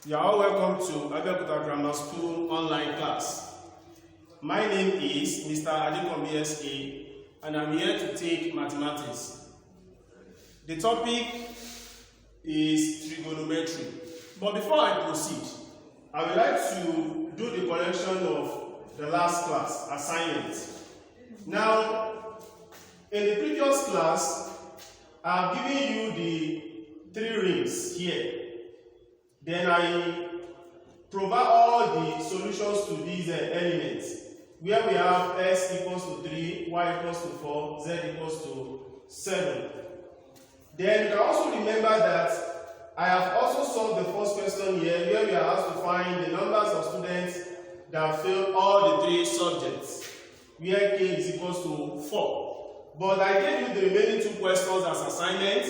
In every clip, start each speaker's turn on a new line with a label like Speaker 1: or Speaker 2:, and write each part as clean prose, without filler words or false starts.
Speaker 1: You are all welcome to Abeokuta Grammar School online class. My name is Mr. Adekombi S.A. and I'm here to take mathematics. The topic is trigonometry. But before I proceed, I would like to do the correction of the last class assignment. Now, in the previous class, I have given you the 3 rings here. Then I provide all the solutions to these elements, where we have x equals to 3, y equals to 4, z equals to 7. Then you can also remember that I have also solved the first question here, where we are asked to find the numbers of students that failed all the 3 subjects, where k is equals to 4. But I gave you the remaining 2 questions as assignments,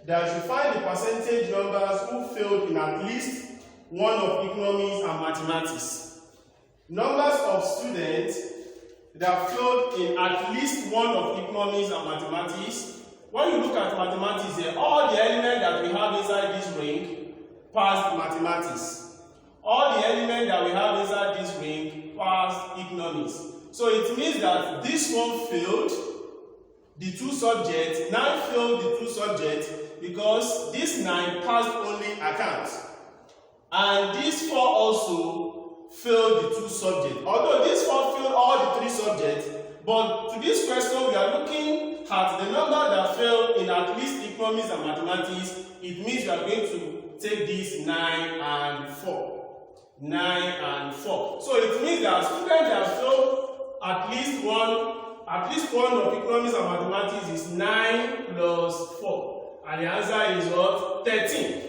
Speaker 1: that you should find the percentage numbers who failed in at least one of economics and mathematics. Numbers of students that failed in at least one of economics and mathematics. When you look at mathematics here, all the elements that we have inside this ring passed mathematics. All the elements that we have inside this ring passed economics. So it means that this one failed the 2 subjects, 9 failed the 2 subjects, because this 9 passed only account, and this 4 also failed the 2 subjects. Although this 4 failed all the 3 subjects, but to this question we are looking at the number that failed in at least economics and mathematics. It means we are going to take this 9 and 4. 9 and 4. So it means that students that failed at least one of economics and mathematics is 9 plus 4. And the answer is what? 13.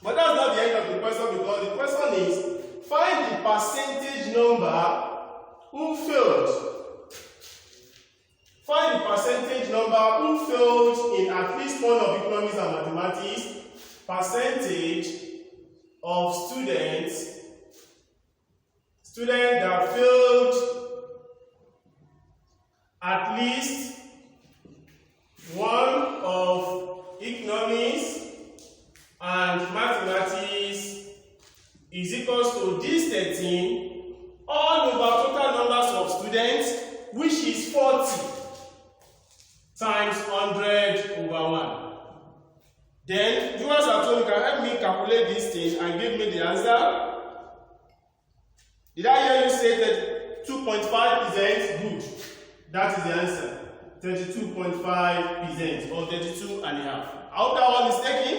Speaker 1: But that's not the end of the question, because the question is find the percentage number who failed. Find the percentage number who failed in at least one of economics and mathematics. Percentage of students that failed at least one of economics and mathematics is equals to this 13 all over total numbers of students, which is 40 times 100 over 1. Then viewers at home can help me calculate this thing and give me the answer. Did I hear you say that 2.5%? Good. That is the answer. 32.5% or 32 and a half. I hope that one is taken.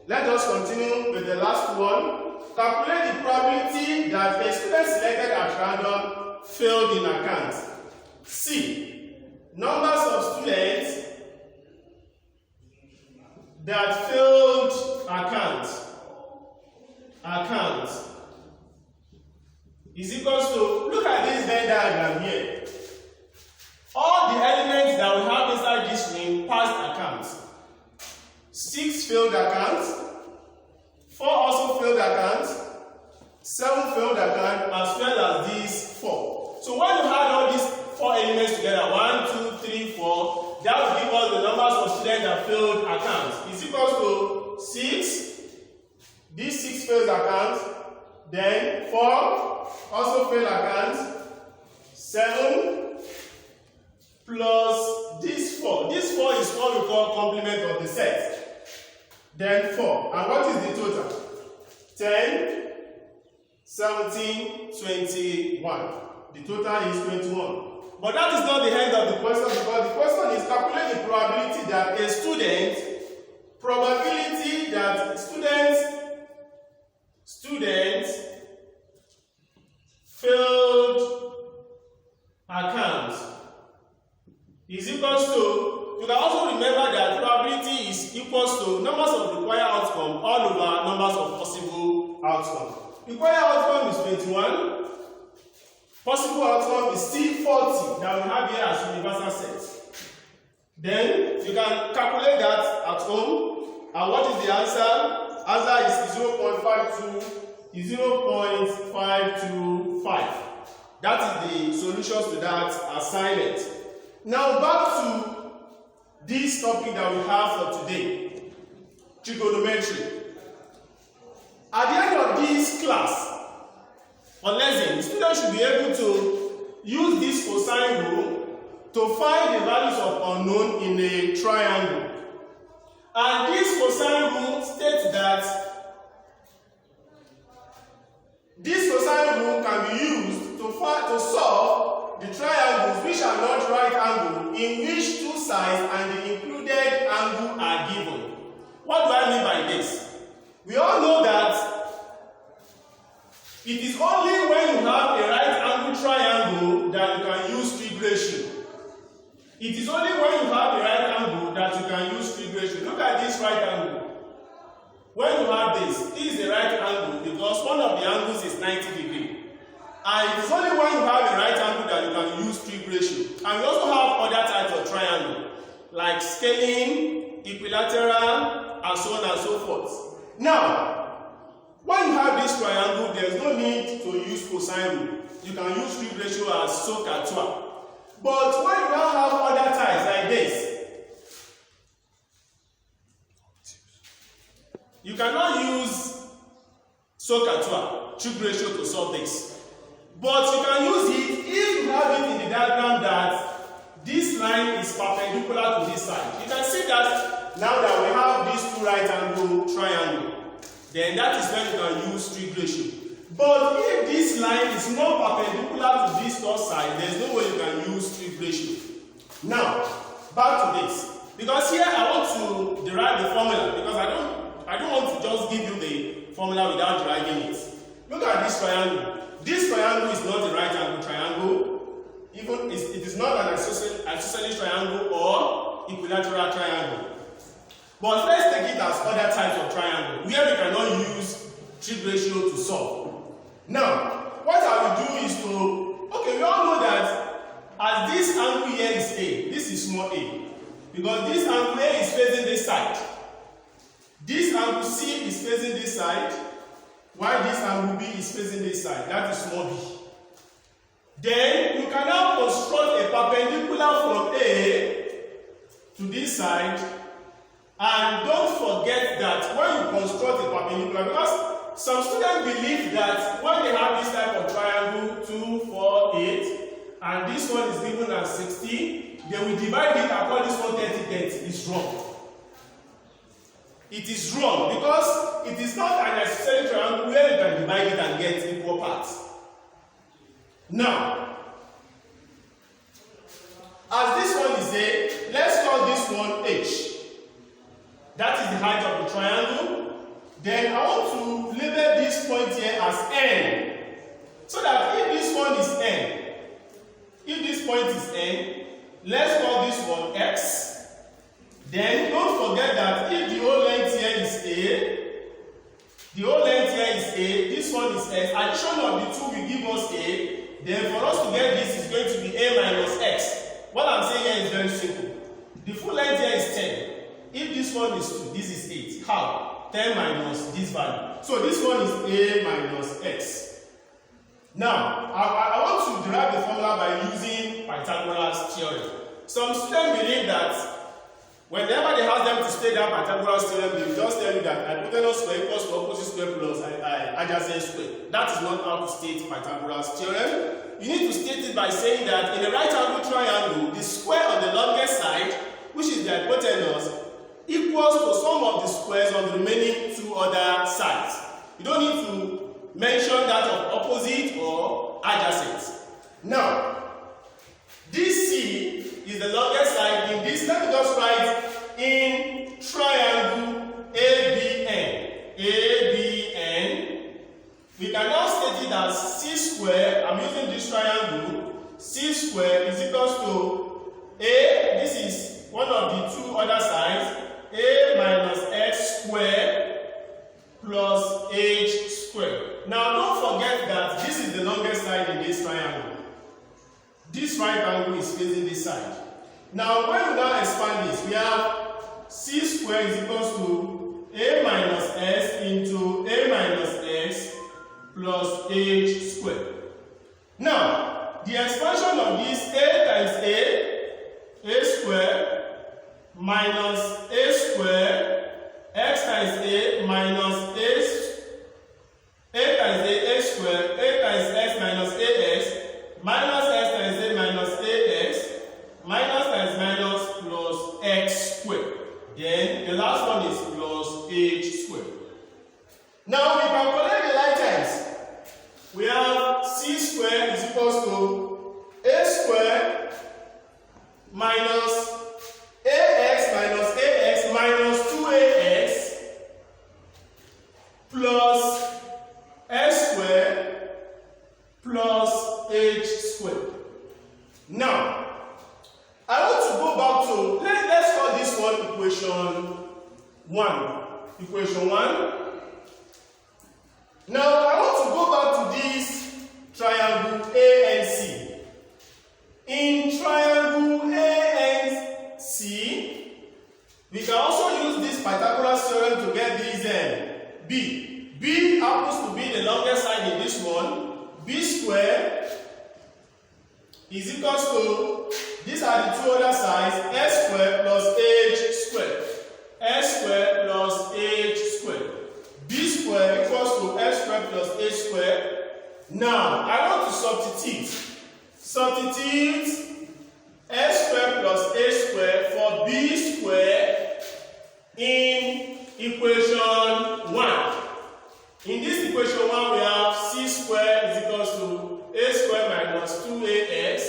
Speaker 1: Let us continue with the last one. Calculate the probability that a student selected at random failed in account. C. Numbers of students that failed account is equals to, look at this Venn diagram here. All the elements that we have inside this ring passed accounts. 6 failed accounts, 4 also failed accounts, 7 failed accounts, as well as these 4. So when you add all these 4 elements together, 1, 2, 3, 4, that will give us the numbers of students that failed accounts. Is equals to 6, these 6 failed accounts, then 4 also failed accounts, 7 plus this 4. This 4 is what we call complement of the set. Then 4. And what is the total? 10, 17, 21. The total is 21. But that is not the end of the question, because the question is calculate the probability that a student failed accounts is equals to, you can also remember that probability is equals to numbers of required outcome all over numbers of possible outcome. Required outcome is 21. Possible outcome is still 40 that we have here as universal set. Then you can calculate that at home. And what is the answer? Answer is 0.52 is 0.525. That is the solutions to that assignment. Now back to this topic that we have for today, trigonometry. At the end student should be able to use this cosine rule to find the values of unknown in a triangle. And this cosine rule states that this cosine rule can be used to solve the triangles which are not right angle in which two sides and the included angle are given. What do I mean by this? We all know that it is only when you have a right angle triangle that you can use trig ratio. It is only when you have a right angle that you can use trig ratio. Look at this right angle. When you have this is the right angle because one of the angles is 90 degrees. And it is only when you have a right angle that you can use trig ratio. And we also have other types of triangle, like scaling, equilateral, and so on and so forth. Now, when you have this triangle, there is no need to use cosine rule. You can use trig ratio as SOHCAHTOA. But when you now have other types like this, you cannot use SOHCAHTOA, trig ratio, to solve this. But you can use it if you have it in the diagram that this line is perpendicular to this side. You can see that now that we have these two right angle triangle, then that is when you can use trig ratio. But if this line is not perpendicular to this third side, there is no way you can use trig ratio. Now, back to this. Because here I want to derive the formula because I don't want to just give you the formula without deriving it. Look at this triangle. This triangle is not a right angle triangle. Even it is not an isosceles triangle or equilateral triangle. But let's take it as other types of triangle where we cannot use trig ratio to solve. Now, what I will do is we all know that as this angle here is A, this is small a. Because this angle A is facing this side. This angle C is facing this side, while this angle B is facing this side. That is small b. Then you can now construct a perpendicular from A to this side. And don't forget that when you construct a perpendicular, because some students believe that when they have this type of triangle, 2, 4, 8, and this one is given as 60, they will divide it and call this one 30, 30. It's wrong. It is wrong because it is not an isosceles triangle where you can divide it and get equal parts. Now, as this one is A, let's call this one H. That is the height of the triangle. Then I want to label this point here as N. So that if this one is N, if this point is N, let's call this one X. Then don't forget that if the whole length here is A, the whole length here is A, this one is X. Addition of the two will give us A. Then for us to get this is going to be A minus X. What I'm saying here is very simple. The full length here is 10. If this one is 2, this is 8. How? 10 minus this value. So this one is A minus X. Now, I want to derive the formula by using Pythagoras theorem. Some students believe that whenever they ask them to state that Pythagoras theorem, they will just tell you that hypotenuse square equals to opposite square plus adjacent square. That is not how to state Pythagoras theorem. You need to state it by saying that in a right angle triangle, the square on the longest side, which is the hypotenuse, equals to sum of the squares on the remaining two other sides. You don't need to mention that of opposite or adjacent. Now, this C is the longest side in this. Let me just write in triangle ABN. ABN. We can now state it as C square. I'm using this triangle. C square is equals to A. This is one of the two other sides. A minus X square plus H square. Now don't forget that this is the longest side in this triangle. This right angle is facing this side. Now when we now expand this, we have C square is equals to A minus S into A minus X plus H square. Now the expansion of this A times A square minus A square, X times A minus A times A square, A times X minus AX Now we can collect the like terms. We have c squared is equals to a squared minus ax minus 2ax plus s squared plus h squared. Now, I want to go back to, let's call this one equation 1. Equation 1. Now, I want to go back to this triangle A and C. In triangle A and C, we can also use this Pythagoras theorem to get this B. B happens to be the longest side in this one. B squared is equals to, these are the two other sides, s squared plus h squared. S squared plus h squared. B squared equals to s squared plus h squared. Now, I want to substitute. Substitute s squared plus h squared for b squared in equation 1. In this equation 1, we have c squared is equals to a squared minus 2ax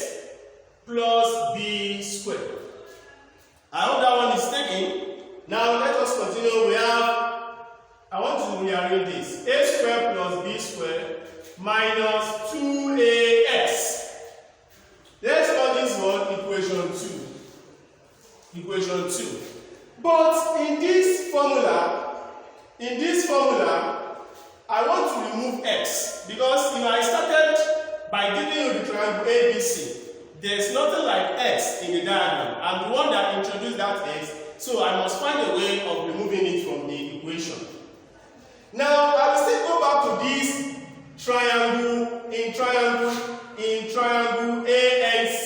Speaker 1: plus b squared. I hope that one is taken. Now let us continue. We have, I want to rearrange this. A squared plus b squared minus 2ax. Let's call this one equation 2. Equation 2. But in this formula, I want to remove x, because if I started by giving you the triangle ABC, there's nothing like x in the diagram. I'm the one that introduced that x, so I must find a way of removing it from the equation. Now, I will still go back to this triangle in triangle A and C.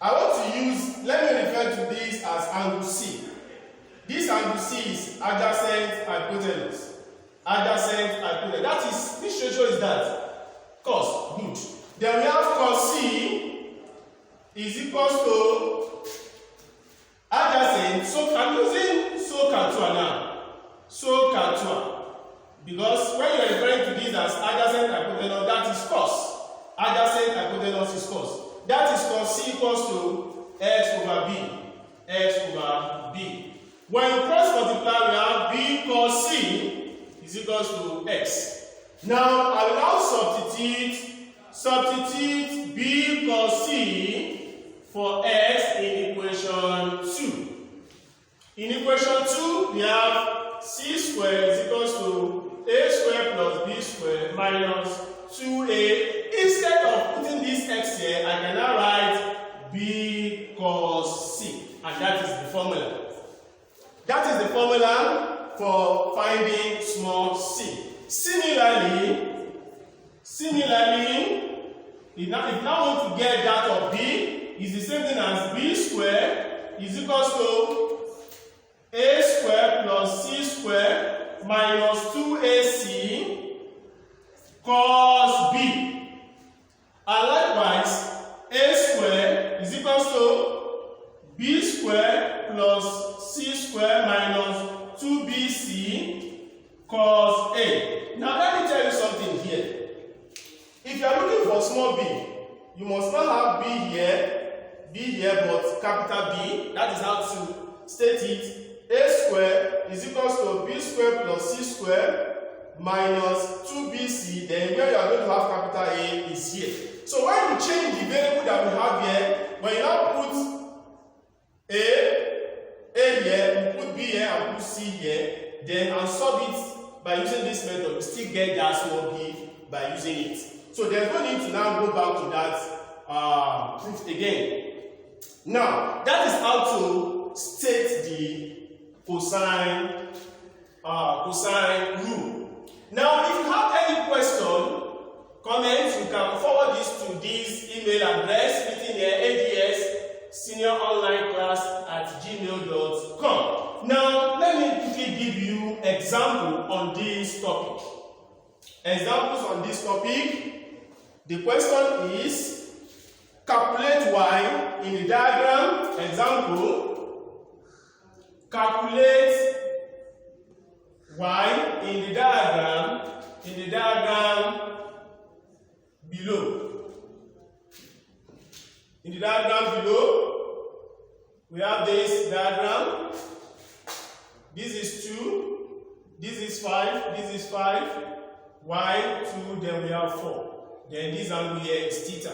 Speaker 1: I want to use, let me refer to this as angle C. This angle C is adjacent hypotenuse. Adjacent hypotenuse. That is, which ratio is that? Cos. Good. Then we have cos C is equals to adjacent. So I'm using SOHCAHTOA now. SOHCAHTOA. Because when you are referring to this as adjacent hypotenuse, that is cos. Adjacent hypotenuse is cos. That is cos C equals to x over b. X over b. When you cross multiply, we have b cos C is equals to x. Now, I will now substitute b cos C for x in equation 2. In equation 2, we have c squared is equals to a squared plus b squared minus 2a. Instead of putting this x here, I can now write b cos C. And that is the formula. That is the formula for finding small c. Similarly, if now want to get that of b, is the same thing as b squared is equals to a squared plus c squared minus 2ac cos b. And likewise, a squared is equals to b squared plus c squared minus 2bc cos a. Now let me tell you something here. If you are looking for small b, you must not have b here, but capital B. That is how to state it. A squared is equals to b squared plus c squared minus 2bc. Then where you are going to have capital A is here. So when you change the variable that we have here, when you now put A here, you put B here and put C here, then and solve it by using this method, you still get that small b by using it. So there's no need to now go back to that proof again. Now, that is how to state the cosine rule. Now, if you have any question, comments, you can forward this to this email address written here, adscenioronlineclass@gmail.com. Now, let me quickly give you example on this topic. Examples on this topic. The question is, calculate y in the diagram. Example, calculate y in the diagram below. In the diagram below, we have this diagram. This is 2, this is 5, this is 5, y 2, then we have 4. Then this angle here is theta.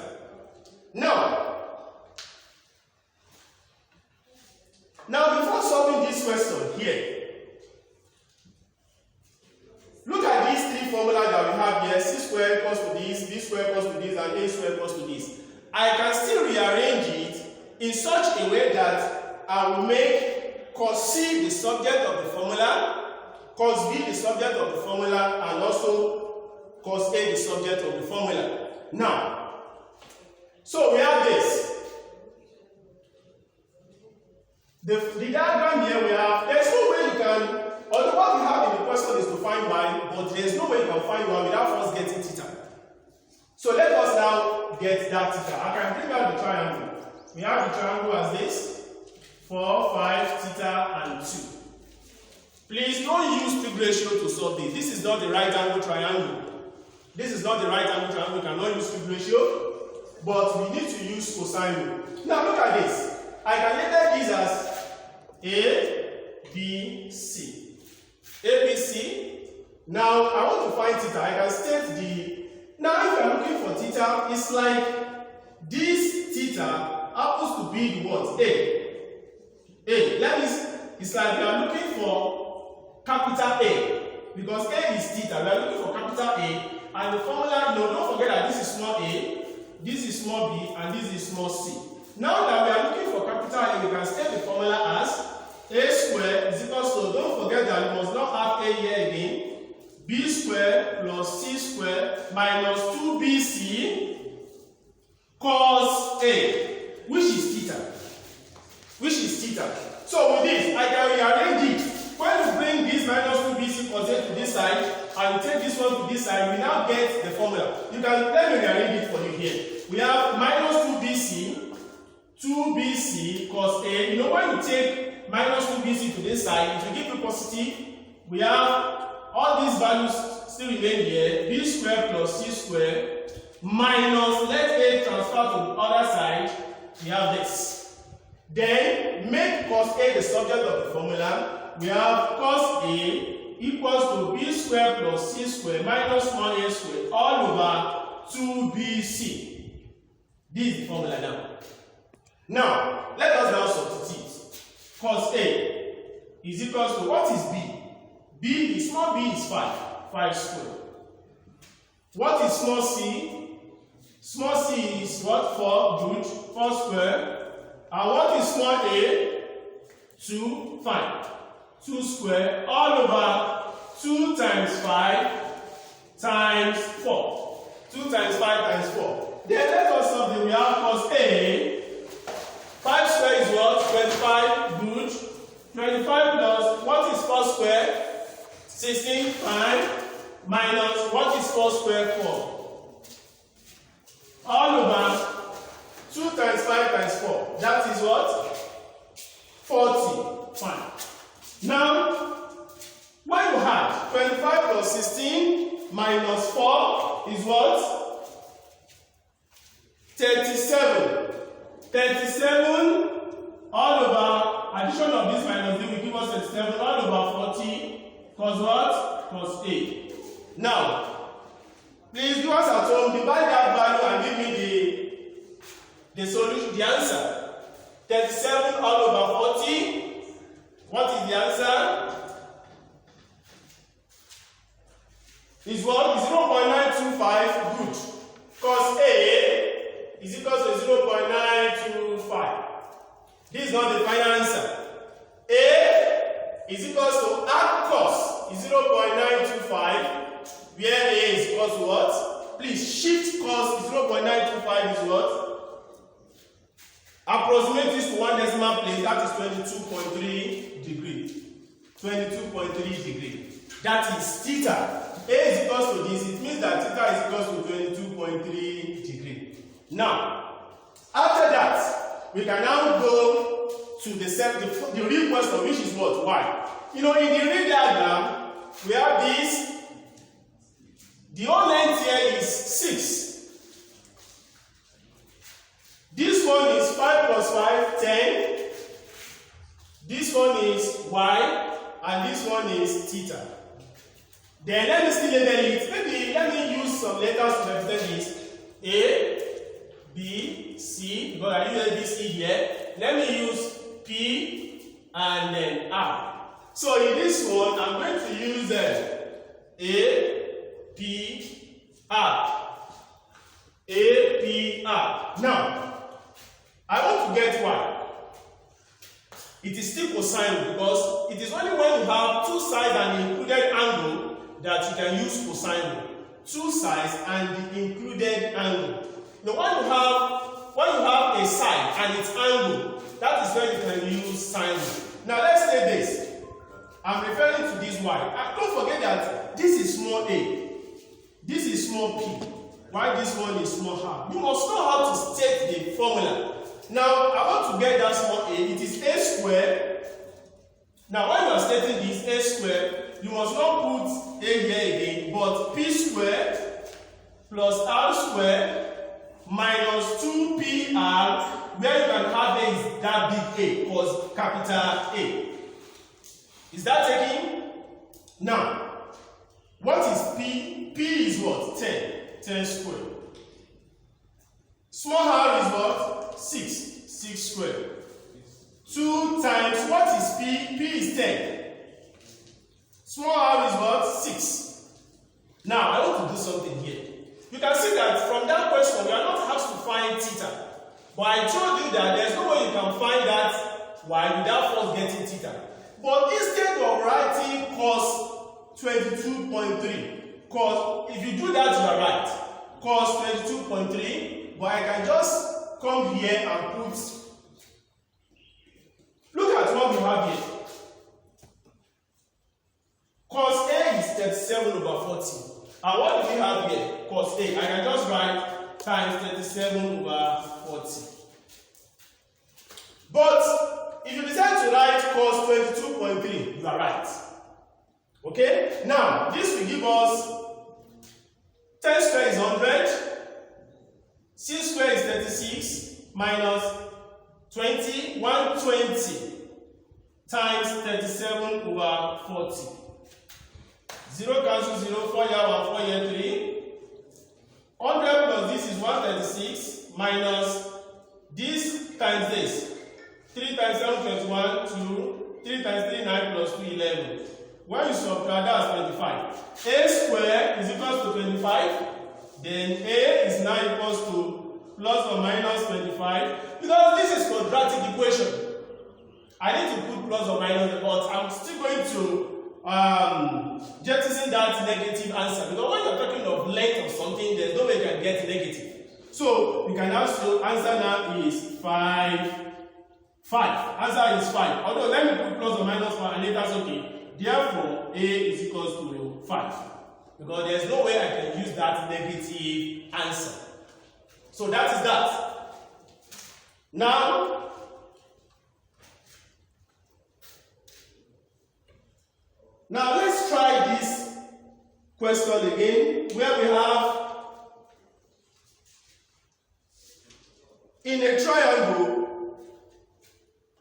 Speaker 1: Now before solving this question here, look at these three formulas that we have here. C squared equals to this, B squared equals to this, and A squared equals to this. I can still rearrange it in such a way that I will make cos C the subject of the formula, cos B the subject of the formula, and also cos A the subject of the formula. Now, so we have this. The diagram here we have, there's no way you can, although what we have in the question is to find y, but there's no way you can find y without first getting theta. So let us now get that theta. I can bring out the triangle. We have the triangle as this, 4, 5, theta, and 2. Please don't use trig ratio to solve this. This is not the right angle triangle. This is not the right angle triangle. We cannot use trig ratio, but we need to use cosine rule. Now look at this. I can label this as A, B, C. A, B, C. Now I want to find theta. I can state the. Now if you are looking for theta, it's like this theta happens to be the what? A. That means it's like we are looking for capital A. Because A is theta. We are looking for capital A. And the formula, no, don't forget that this is small a, this is small b, and this is small c. Now that we are looking for capital A, we can state the formula as a squared is equal to, don't forget that we must not have a here again, b squared plus c squared minus 2bc cos A, which is theta. So with this, I can rearrange it. When you bring this minus 2bc cos A to this side, and you take this one to this side, we now get the formula. You can, let me rearrange it for you here. We have minus 2bc cos A. You know, when you take minus 2bc to this side, it will give you positive. We have all these values still remain here. B squared plus C squared minus, let A transfer to the other side. We have this. Then make cos A the subject of the formula. We have cos A equals to b squared plus c squared minus 1a squared all over 2bc. This is the formula now. Now, let us now substitute. Cos A is equals to, what is b? Small b is 5 squared. What is small c? Small c is what? 4, good, 4 squared. And what is small a? 2, fine. 2 squared all over 2 times 5 times 4. 2 times 5 times 4. Then let us solve the, we have cos A. 5 squared is what? 25, good. 25 plus, what is 4 squared? 16, fine. Minus, what is 4 squared? 4. All over 2 times 5 times 4. That is what? 40, fine. Now, when you have 25 plus 16 minus 4 is what? 37. 37 all over, addition of this minus this will give us 37 all over 40 cos what? Cos A. Now, please do us at home, divide that value and give me the solution, the answer. 37 all over 40. What is the answer? Is what? 0.925. Good. Cos A is equal to 0.925. This is not the final answer. A is equal to arc cos is 0.925. Where A is equal to what? Please shift cos 0.925 is what? Approximate this to one decimal place, that is 22.3 degree. 22.3 degree. That is theta. A is equal to this, it means that theta is equal to 22.3 degree. Now, after that, we can now go to the real question, which is what? Y. You know, in the real diagram, we have this Then let me still label it. Maybe let me use some letters to represent this. A, B, C, because I use ABC here. Let me use P and then R. So in this one, I'm going to use A, P, R. A, P, R. Now, I want to get Y. It is still cosine because it is only when you have two sides and the included angle that you can use cosine rule. Two sides and the included angle. Now when you have a side and its angle, that is when you can use sine rule. Now let's say this. I'm referring to this Y. And don't forget that this is small a. This is small p. While this one is small r. You must know how to state the formula. Now I want to get that small a. It is a squared. Now when you are stating this a squared, you must not put a here again, but p squared plus r squared minus 2pr, where you can have a is that big A, because capital A. Is that taking? Now, what is P? P is what? 10. 10 squared. Small r is what? 6. 6 squared. 2 times what is P? P is 10. Small r is what? 6. Now, I want to do something here. You can see that from that question, we are not asked to find theta. But I told you that there's no way you can find that y without first getting theta. But instead of writing cos 22.3, cos, if you do that, you are right. Cos 22.3, but I can just come here and put, look at what we have here. Cos A is 37 over 40. And what do we have here? Cos A. I can just write times 37 over 40. But if you decide to write cos 22.3, you are right. Okay? Now, this will give us 10 squared is 100, 6 squared is 36, minus 20, 120 times 37 over 40. 0 cancel 0, 4 here 1, 4 here 3. 100 plus this is 136 minus this times this. 3 times 7, 21, 2. 3 times 3, 9 plus 2, 11. When you subtract, that's 25. A squared is equals to 25. Then A is now equals to plus or minus 25. Because this is quadratic equation. I need to put plus or minus, but I'm still going to jettison that negative answer. Because when you're talking of length of something, there's no way you can get negative. So you can also answer now is 5. Answer is 5. Although let me put plus or minus 5 and that's okay. Therefore, A is equals to 5. Because there's no way I can use that negative answer. So that is that. Now let's try this question again, where we have in a triangle,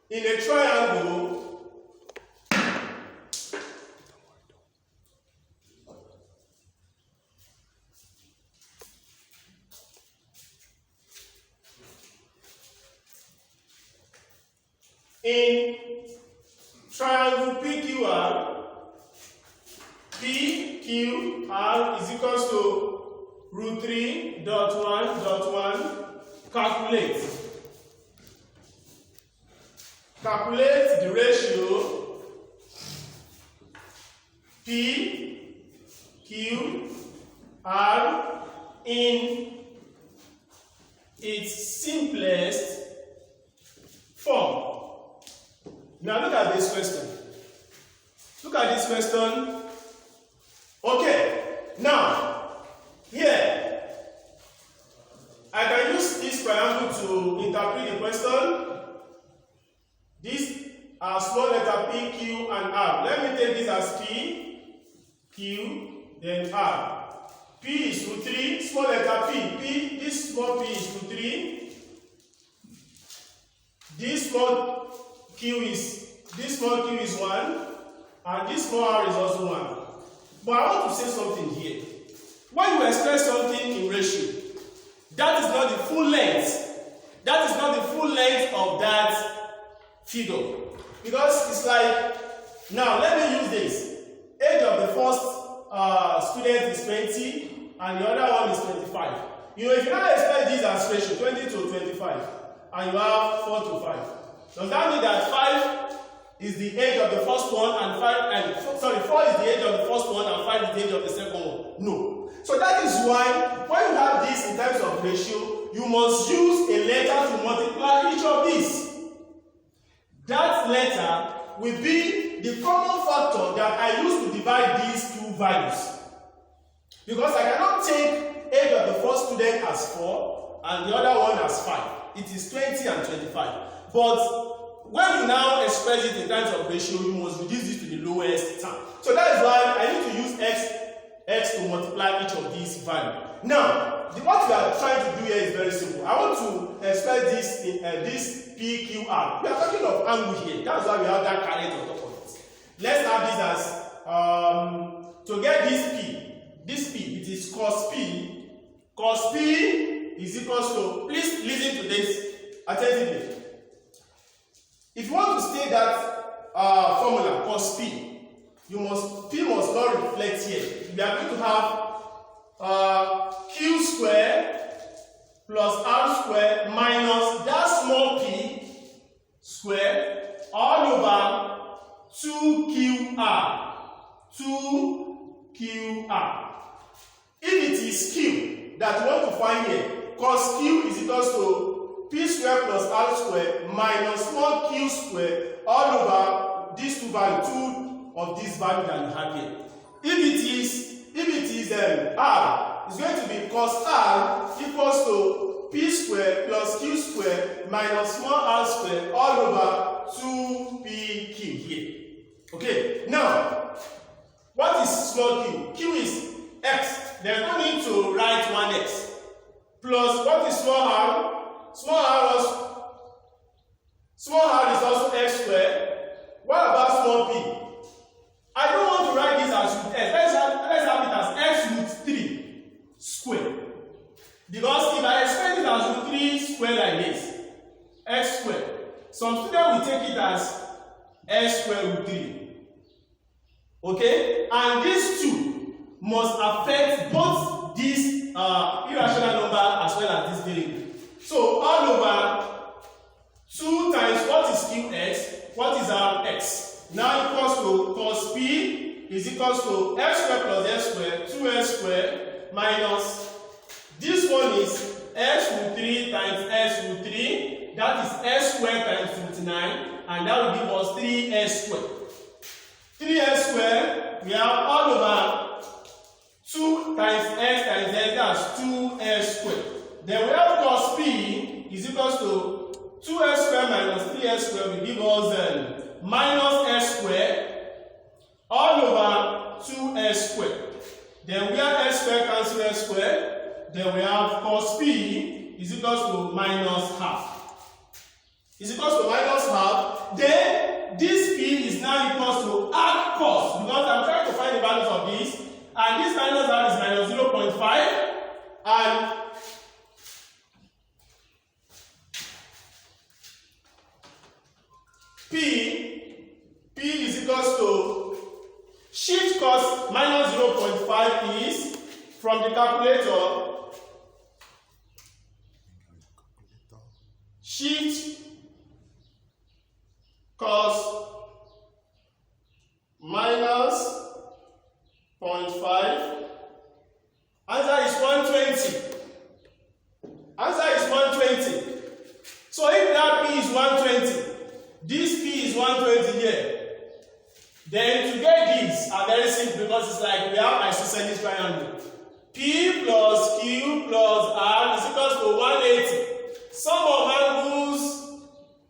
Speaker 1: in triangle PQR, PQR is equals to root 3 dot 1 dot 1. Calculate the ratio PQR in its simplest form. Now look at this question. Okay, now here I can use this triangle to interpret the question. These are small letter P, Q, and R. Let me take this as P, Q, then R. P is root 3, small letter P. This small p is root 3. This small q is 1, and this small r is also 1. But I want to say something here. When you express something in ratio, that is not the full length. That is not the full length of that figure. Because it's like, now let me use this. Age of the first student is 20 and the other one is 25. You know, if you now express this as ratio, 20 to 25, and you have 4 to 5, does that mean that 5 is the age of the first one and 4 is the age of the first one and 5 is the age of the second one? No. So that is why when you have this in terms of ratio, you must use a letter to multiply each of these. That letter will be the common factor that I use to divide these two values. Because I cannot take age of the first student as 4 and the other one as 5. It is 20 and 25. But when you now express it in terms of ratio, you must reduce it to the lowest term. So that is why I need to use x to multiply each of these values. Now, what we are trying to do here is very simple. I want to express this in this PQR. We are talking of angle here. That's why we have that caret on top of it. Let's have this as, to get this P, it is cos P. Cos P is equals to, please listen to this attentively. If you want to state that formula, cos P, P must not reflect here. We are going to have Q square plus R square minus that small p square all over 2QR. 2QR. If it is Q that you want to find here, cos Q is equals to P square plus R square minus small q square all over these two values, two of this value that you have here. If it is R, it's going to be cos R equals to P square plus Q square minus small r square all over 2PQ here. Okay, now, what is small q? Q is x. There's no need to write 1x. Plus, what is small r? Small r is also x squared. What about small p? I don't want to write this as root x. Let's have it as x root 3 squared. Because if I express it as root 3 squared like this, x squared, some students will take it as x squared root 3. Okay? And these two must affect both this irrational number as well as this variable. So all over 2 times what is qx, what is our x? Now equals to cos p is equals to x squared plus x squared, 2x squared minus this one is x root 3 times x root 3, that is x squared times root 9, and that will give us 3x squared. 3x squared, we have all over 2 times x times x, that's 2x squared. Then we have cos p is equals to 2x squared minus 3x squared will give us minus x squared all over 2x squared. Then we have x squared cancel x squared. Then we have cos p is equals to minus half. Is equals to minus half. Then this p is now equals to arc cos, because I'm trying to find the values of this. And this minus half is minus 0.5. And P is equals to shift cos minus 0.5 is from the calculator. Shift cos minus 0.5. Answer is 120. Answer is 120. So if that P is 120, this P is 120 here. Then to get these are very simple because it's like we have isosceles triangle. P plus Q plus R is equals to 180. Sum of angles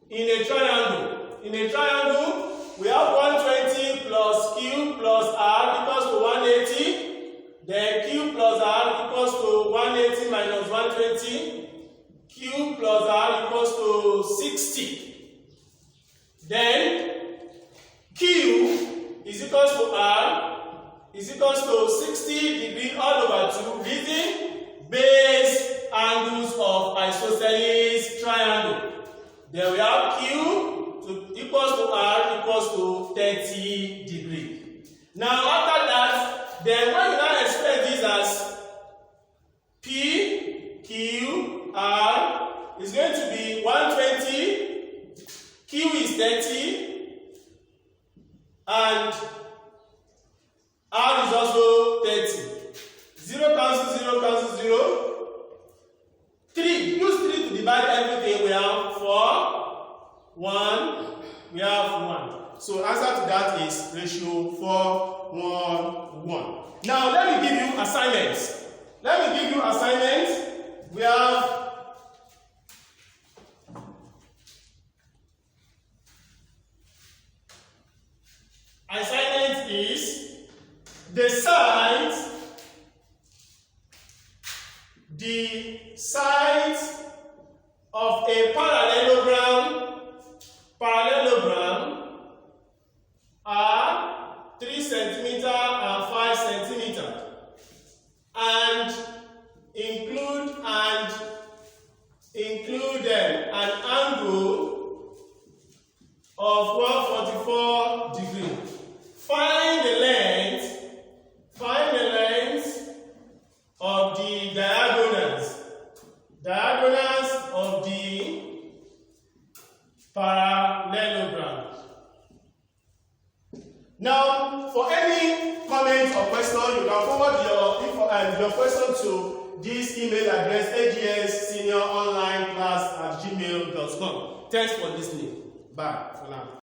Speaker 1: in a triangle. In a triangle, we have 120 plus Q plus R equals to 180. Then Q plus R equals to 180 minus 120. Q plus R equals to 60. Then Q is equals to R is equals to 60 degrees all over 2 using base angles of isosceles triangle. Then we have Q equals to R equals to 30 degrees. Now after that, then when we now express this as P, Q, R is going to be 120, Q is 30, and R is also 30. 0 cancel 0 cancel 0. 3. Use 3 to divide everything. We have 4, 1, we have 1. So answer to that is ratio 4, 1, 1. Now let me give you assignments. We have assignment is the sides of a parallelogram are 3 cm and 5 cm, and include an angle of 144 degrees. Find the length of the diagonals of the parallelogram. Now, for any comment or question, you can forward your question to this email address, agssenioronlineclass@gmail.com. Thanks for listening. Bye for now.